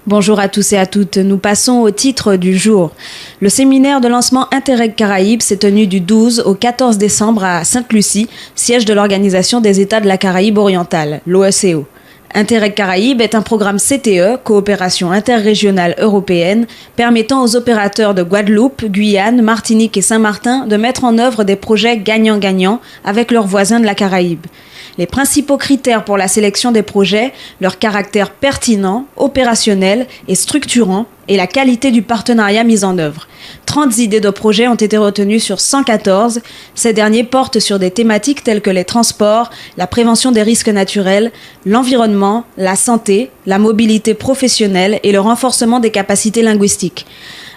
Bonjour à tous et à toutes, nous passons au titre du jour. Le séminaire de lancement Interreg Caraïbes s'est tenu du 12 au 14 décembre à Sainte-Lucie, siège de l'Organisation des États de la Caraïbe orientale, l'OSCE. Interreg Caraïbes est un programme CTE, coopération interrégionale européenne, permettant aux opérateurs de Guadeloupe, Guyane, Martinique et Saint-Martin de mettre en œuvre des projets gagnant-gagnant avec leurs voisins de la Caraïbe. Les principaux critères pour la sélection des projets, leur caractère pertinent, opérationnel et structurant et la qualité du partenariat mis en œuvre. 30 idées de projets ont été retenues sur 114. Ces derniers portent sur des thématiques telles que les transports, la prévention des risques naturels, l'environnement, la santé, la mobilité professionnelle et le renforcement des capacités linguistiques.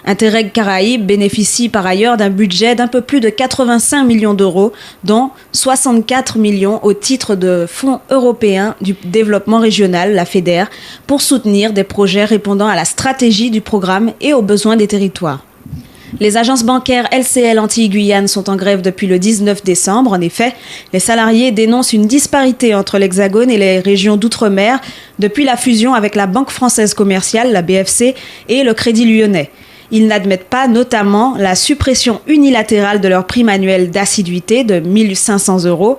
Interreg Caraïbes bénéficie par ailleurs d'un budget d'un peu plus de 85 millions d'euros, dont 64 millions au titre de Fonds européen du développement régional, la FEDER, pour soutenir des projets répondant à la stratégie du programme et aux besoins des territoires. Les agences bancaires LCL Antilles-Guyane sont en grève depuis le 19 décembre. En effet, les salariés dénoncent une disparité entre l'Hexagone et les régions d'outre-mer depuis la fusion avec la Banque française commerciale, la BFC, et le Crédit Lyonnais. Ils n'admettent pas notamment la suppression unilatérale de leur prime annuelle d'assiduité de 1 500 euros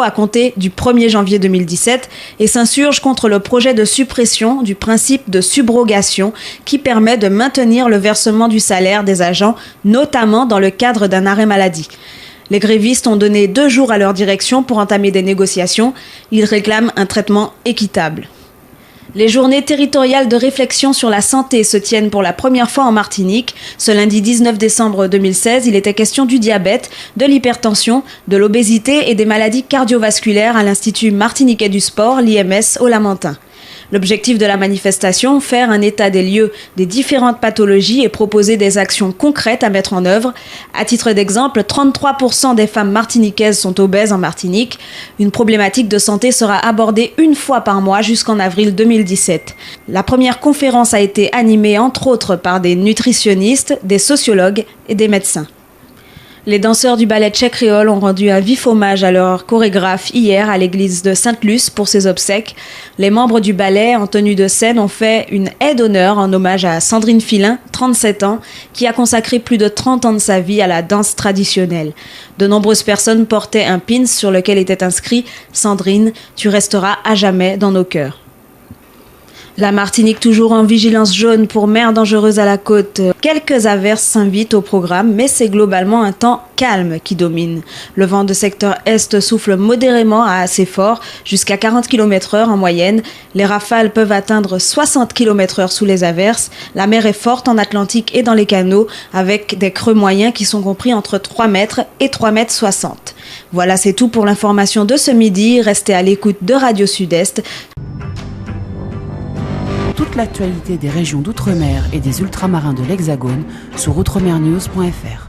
à compter du 1er janvier 2017 et s'insurgent contre le projet de suppression du principe de subrogation qui permet de maintenir le versement du salaire des agents, notamment dans le cadre d'un arrêt maladie. Les grévistes ont donné 2 jours à leur direction pour entamer des négociations. Ils réclament un traitement équitable. Les journées territoriales de réflexion sur la santé se tiennent pour la première fois en Martinique. Ce lundi 19 décembre 2016, il était question du diabète, de l'hypertension, de l'obésité et des maladies cardiovasculaires à l'Institut martiniquais du sport, l'IMS, au Lamentin. L'objectif de la manifestation, faire un état des lieux des différentes pathologies et proposer des actions concrètes à mettre en œuvre. À titre d'exemple, 33% des femmes martiniquaises sont obèses en Martinique. Une problématique de santé sera abordée 1 fois par mois jusqu'en avril 2017. La première conférence a été animée entre autres par des nutritionnistes, des sociologues et des médecins. Les danseurs du ballet tchèque créole ont rendu un vif hommage à leur chorégraphe hier à l'église de Sainte-Luce pour ses obsèques. Les membres du ballet en tenue de scène ont fait une haie d'honneur en hommage à Sandrine Filin, 37 ans, qui a consacré plus de 30 ans de sa vie à la danse traditionnelle. De nombreuses personnes portaient un pin sur lequel était inscrit « Sandrine, tu resteras à jamais dans nos cœurs ». La Martinique toujours en vigilance jaune pour mer dangereuse à la côte. Quelques averses s'invitent au programme, mais c'est globalement un temps calme qui domine. Le vent de secteur est souffle modérément à assez fort, jusqu'à 40 km/h en moyenne. Les rafales peuvent atteindre 60 km/h sous les averses. La mer est forte en Atlantique et dans les canaux, avec des creux moyens qui sont compris entre 3 mètres et 3,60 m. Voilà, c'est tout pour l'information de ce midi. Restez à l'écoute de Radio Sud-Est. Toute l'actualité des régions d'outre-mer et des ultramarins de l'Hexagone sur outremernews.fr.